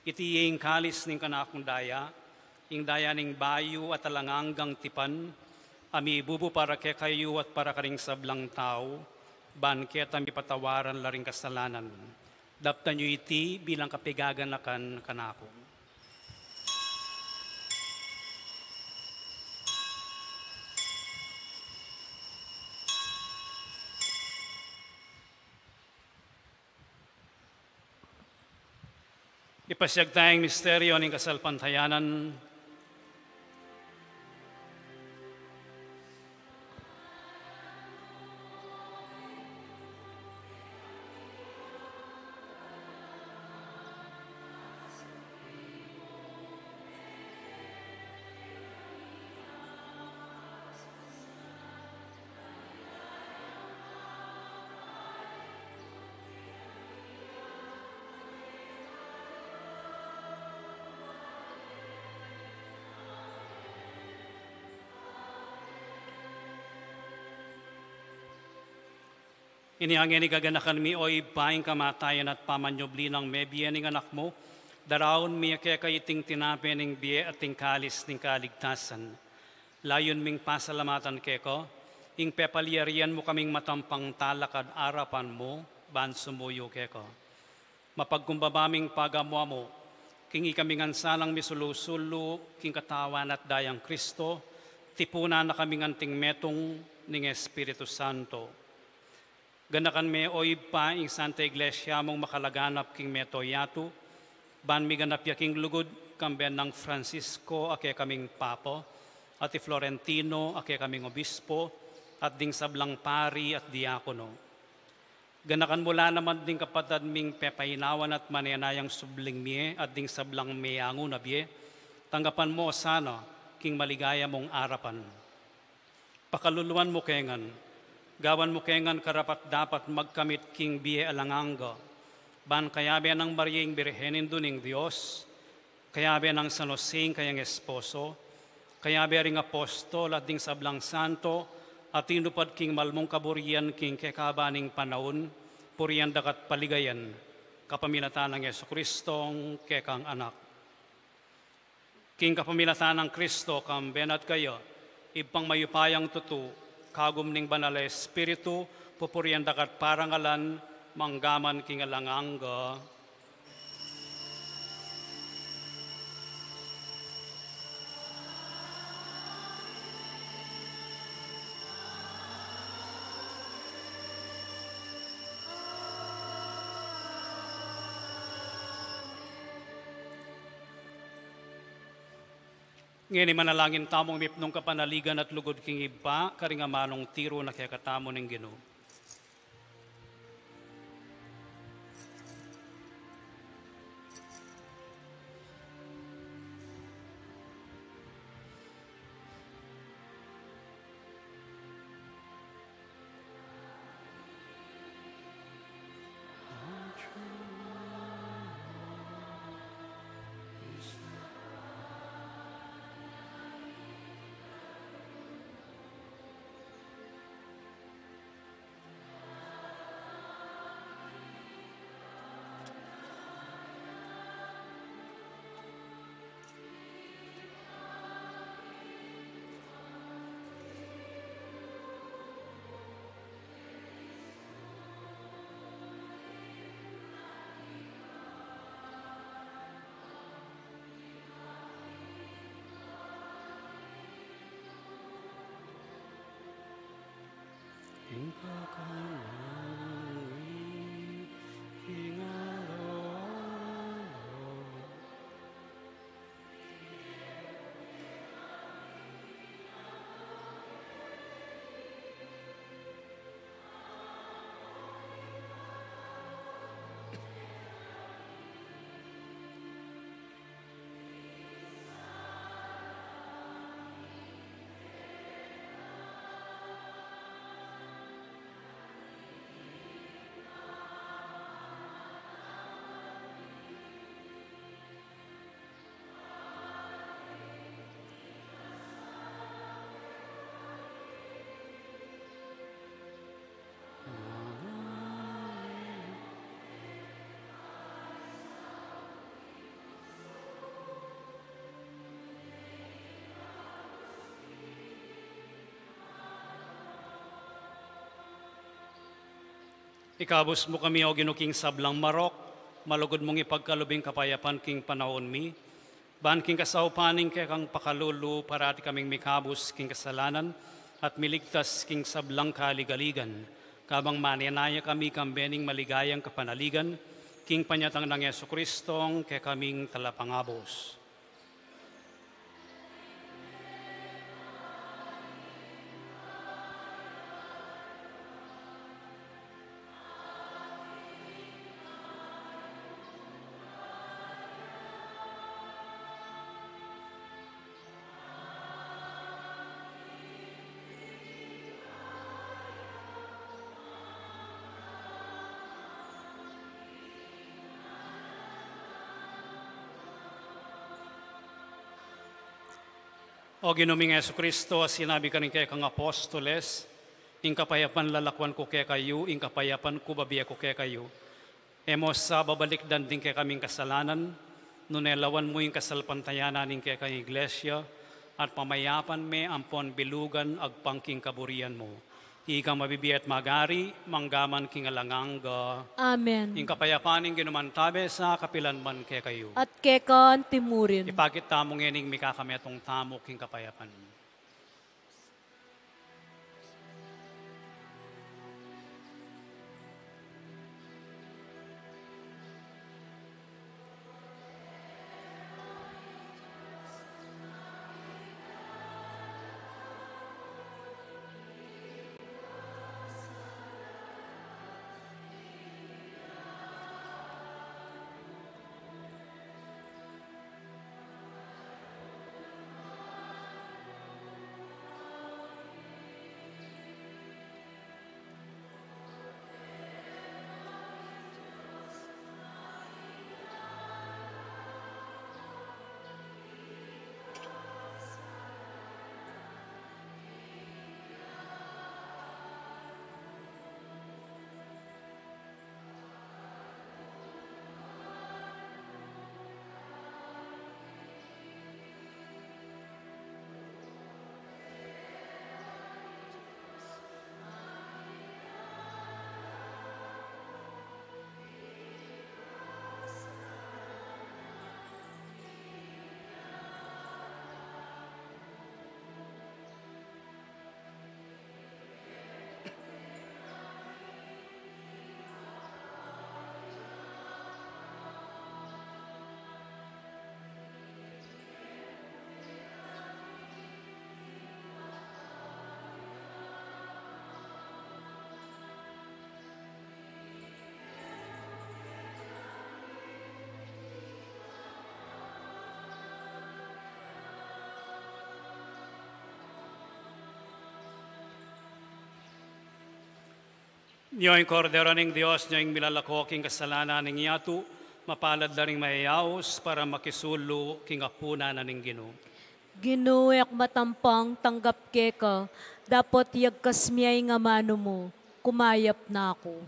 Iti yung kalis ning kanakong daya, yung daya ning bayo at alanganggang tipan, ami bubu para kay kayo at para karing sablang tao, banket ami patawaran laring kasalanan. Daptan nyo iti bilang kapigaganakan kanako. Ipasyag tayong misteryo ng kasalpantayanan. Iniangin igaganakan mi oy paing kamatayan at pamanyobli ng may biyening anak mo, daraon mi kaiting tinapen ng biye at ting kalis ng kaligtasan. Layon ming pasalamatan keko, ing pepaliarian mo kaming matampang talakad arapan mo, ban sumuyo keko. Mapagkumbabaming pagamwa mo, king ikaming ansalang misulusulo, king katawan at dayang Kristo, tipuna na kaming anting metong ning Espiritu Santo. Ganakan me oy pa ing Santa Iglesia mong makalaganap king metoyatu, ban mi ganap ya king lugod kamben ng Francisco ake kaming papo, at Florentino ake kaming obispo, at ding sablang pari at diakono. Ganakan mula naman ding kapatad ming pepahinawan at manenayang subling mie at ding sablang meyango na bie, tanggapan mo sana king maligaya mong arapan. Pakaluluan mo kengan, gawan mo kengan karapat dapat magkamit king biye alanganga. Ban kayabe ng Mariing Birhenin duning Diyos, kayabe ng San Joseng kayang esposo, kayabe ring apostol at ding sablang santo, at tinupad king malmong kaburian king kekabaning panahon, puriyan dakat paligayan, kapamilatan ng Yesu Kristong kekang anak. King kapamilatan ng Kristo kambenat kayo, ipang mayupayang tutu, kagum ning banal Espiritu, pupurian dakat parangalan, manggaman king alanganga. Ngayon manalangin tamong mipnong kapanaligan at lugod king iba, karingamanong tiro na kaya katamo ng Ginoo. Ikabos mo kami o ginuking sablang marok, malugod mong ipagkalubing kapayapan king panahon mi, ban king kasaupaning kay kang pakalulu parati kaming mikabos king kasalanan at miligtas king sablang kaligaligan, kabang manenaya kami kambening maligayang kapanaligan, king panyatang ng Yesu Kristong kay kaming talapangabos. O ginuming Yesu Kristo, sinabi ka rin kay kang apostoles, ing kapayapan lalakwan ko kaya kayo, ing kapayapan ko babiya ko kaya kayo. Emos sa babalik dan din kaya kaming kasalanan, nunelawan mo yung kasalpantayanan ing kaya kayong iglesia, at pamayapan me ampon bilugan agpangking kaburian mo. Ika mabibiyat magari, manggaman king alanganga. Amen. Ing kapayapan ing ginumantabe sa kapilan man kaya kayo. At kekan timurin. Ipagit tamong ening mikakami atong tamok king kapayapan. Yung kordero ng Diyos, yung milalako king kasalanan ng iyatu, mapalad na rin mayayaos para makisulo king apuna na ning Ginoo. Ginuek matampang tanggap keka, dapat yagkas miyay nga mano mo, kumayap na ako.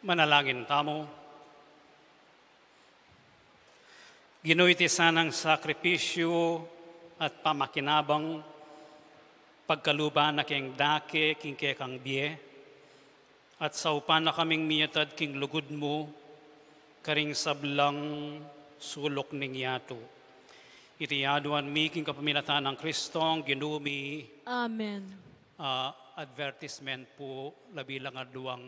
Manalangin tamo. Ginoy ti sanang sakripisyo at pamakinabang pagkaluban na king dake, king kekang biye, at saupan na kaming miyatad king lugod mo, karing sablang sulok ning yato. Itiyaduan mi king kapamilatan ng Kristong ginumi. Amen. Advertisement po, labilang aduang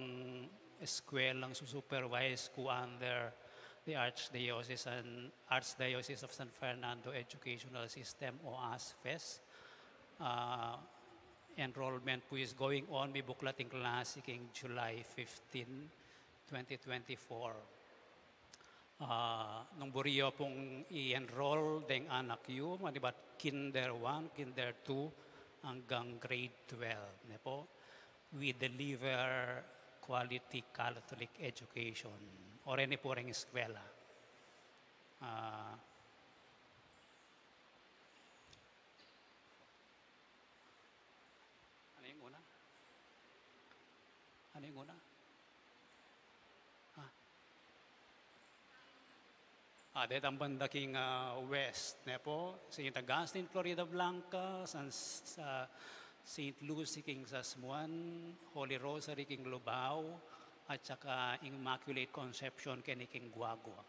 eskwelang susupervise ko under the Archdiocese of San Fernando Educational System o ASFES. Enrollment po is going on. May buklating klase king July 15, 2024. Nung buriyo pong i-enroll deng anak yu, manibat kinder 1, kinder 2, hanggang grade 12. Ne po? We deliver quality Catholic education. O rin po rin eskwela. Ano yung una? Dahil ang banda king west, ne po, St. Augustine, Florida Blanca, sa St. Lucie, king Sasmuan, Holy Rosary, king Lubao, at saka Immaculate Conception, king Guagua.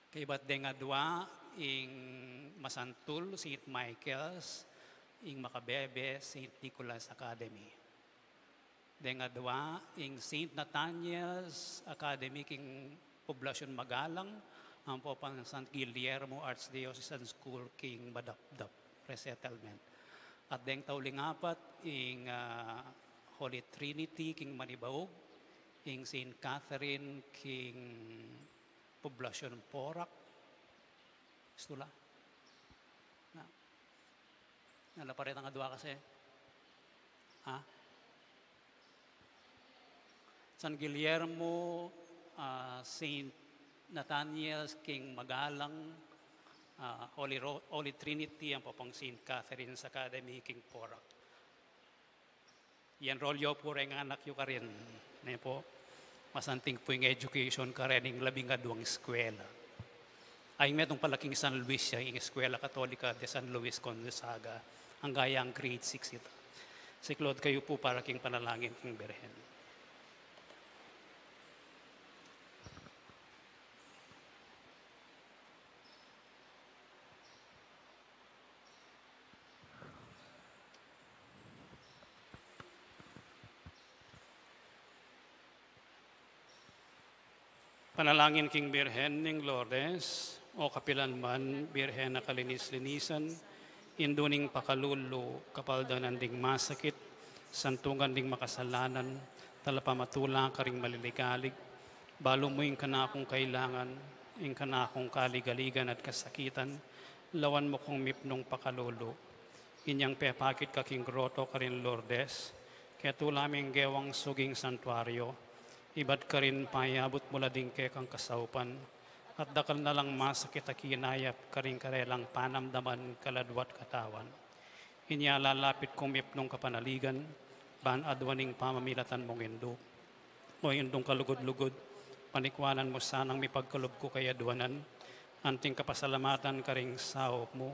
Kay ba't nga dua, ing Masantul, St. Michael's, ing Macabebe, St. Nicholas Academy. Nga dua, ing St. Nathaniel's Academy, king Poblacion Magalang, ang po pang San Guillermo Archdiocesan School, king Madapdap Resettlement. At deng tauling apat, ing Holy Trinity, king Manibaog, ing St. Catherine, king Poblacion Porac. Istula. Nalaparit ang adwa kasi. San Guillermo, St. Nathaniel's, king Magalang, Holy Trinity, ang popang St. Catherine's Academy, king Porac. I-enroll yo po rin anak yo ka rin. Ne po, masanting po yung education ka rin yung 12 eskwela. Ay metong palaking San Luis siya, yung eskwela katolika de San Luis Gonzaga, ang gaya ang grade 6 ito. Siklod kayo po para king panalangin king Birhen. Panalangin king Birhen ning Lourdes, o kapilan man, Birhen na kalinis-linisan, induning pakalulu, kapaldanan ding masakit, santungan ding makasalanan, talapamatula ka ring malilikalig, balo mo yung kanakong kailangan, yung kanakong kaligaligan at kasakitan, lawan mo kong mipnong pakalulu. Inyang pepakit ka king groto ka rin Lourdes, kaya tulaming gewang suging santuario, iba't ka rin payabot mula din kay kang kasaupan, at dakal na lang masakit at kinayap ka rin karelang panamdaman kaladwat katawan. Lalapit kong mipnong kapanaligan, ban adwaning pamamilatan mong indo. O indong kalugod-lugod, panikwanan mo sanang may pagkalob ko kay adwanan, anting kapasalamatan ka ring saop mo,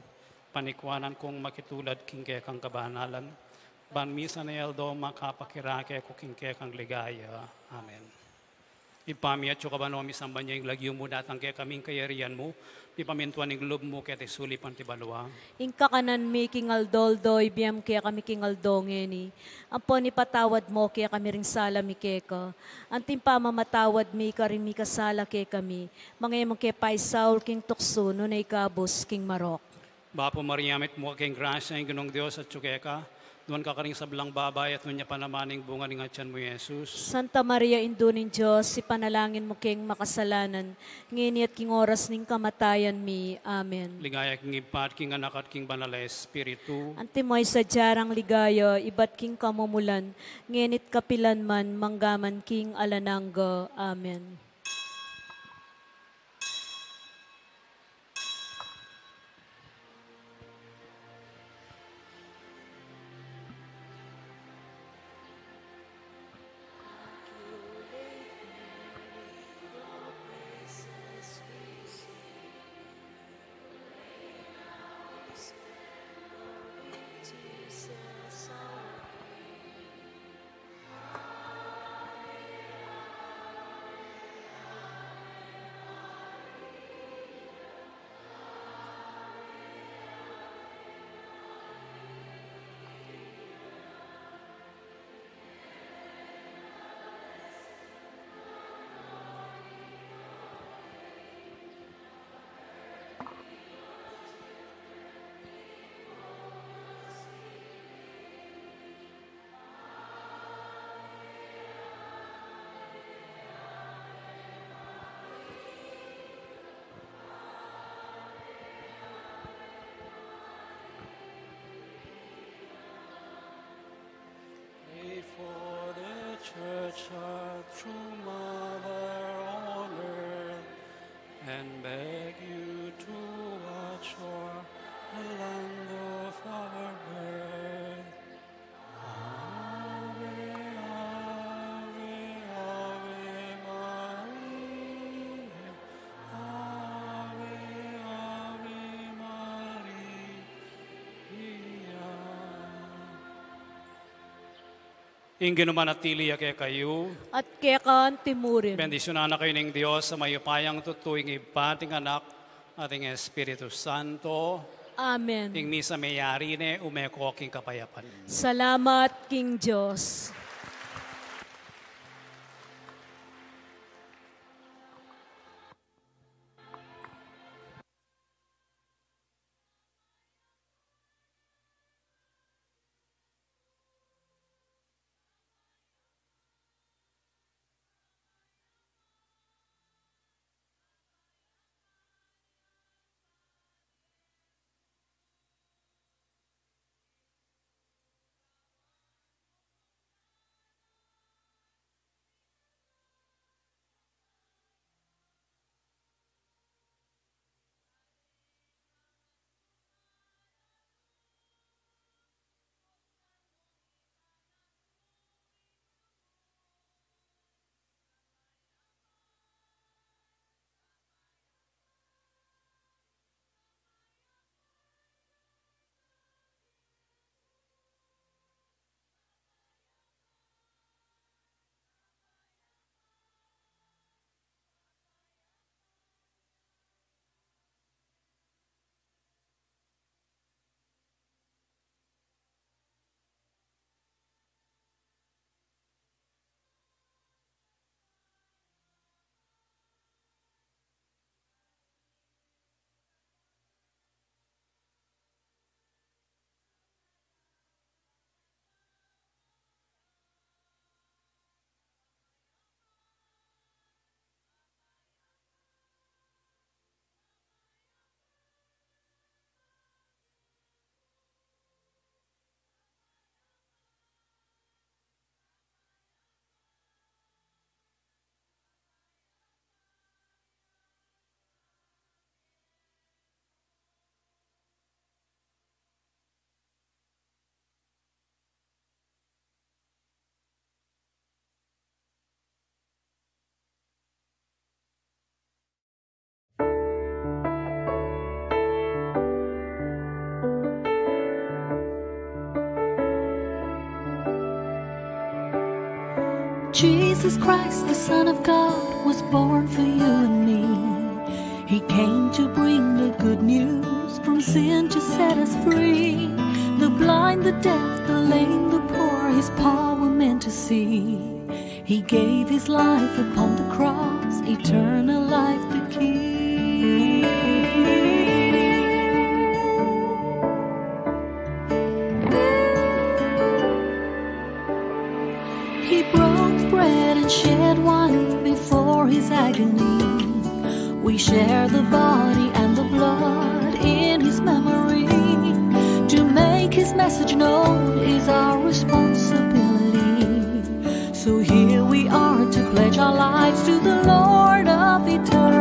panikwanan kong makitulad king kay kang kabanalan, ban misa na yaldo makapakirake ko king kay kang ligaya. Amen. Ipami at sukabano misamba niya yung lagyo mo datang kaya kaming kayarian mo, ipamintuan ng loob mo kaya tisulipan ti balwa. Ingka kanan mi king aldoldo, ibiyam kaya kami king aldongeni. Ampon ipatawad mo kaya kami ring sala mi keka. Anting pamamatawad mi ka rin mi kasala kaya kami. Mga kaya paisaul king tukso no na ikabos king marok. Bapo Mariamit mo kayong grasya ng ginong Diyos at tsukeka, doon ka karing sablang babay at nunya panamaning bunga ng atyan mo, Jesus. Santa Maria, Indunin Diyos, si panalangin mo king makasalanan, ngini at king oras ning kamatayan mi. Amen. Ligaya king ipat, king anak at king banal na Espiritu. Antimoy sa jarang ligaya, ibat king kamumulan, nginit kapilan man, manggaman king alanangga. Amen. and beg you to watch o'er the land of our birth. Ave, Ave, Ave Maria. Ave, Ave Maria. Ingin manatili kay kayo. At kekan timurin. Bendisyonan na kayo ng Diyos sa mayupayang tutuwing ibating anak ating Espiritu Santo. Amen. Ing misa mayari ne umeko king kapayapan. Salamat, King Diyos. Jesus Christ, the Son of God, was born for you and me. He came to bring the good news, from sin to set us free. The blind, the deaf, the lame, the poor, His power meant to see. He gave His life upon the cross, eternal life the key. He broke bread and shed wine before His agony. We share the body and the blood in His memory. To make His message known is our responsibility. So here we are to pledge our lives to the Lord of eternity.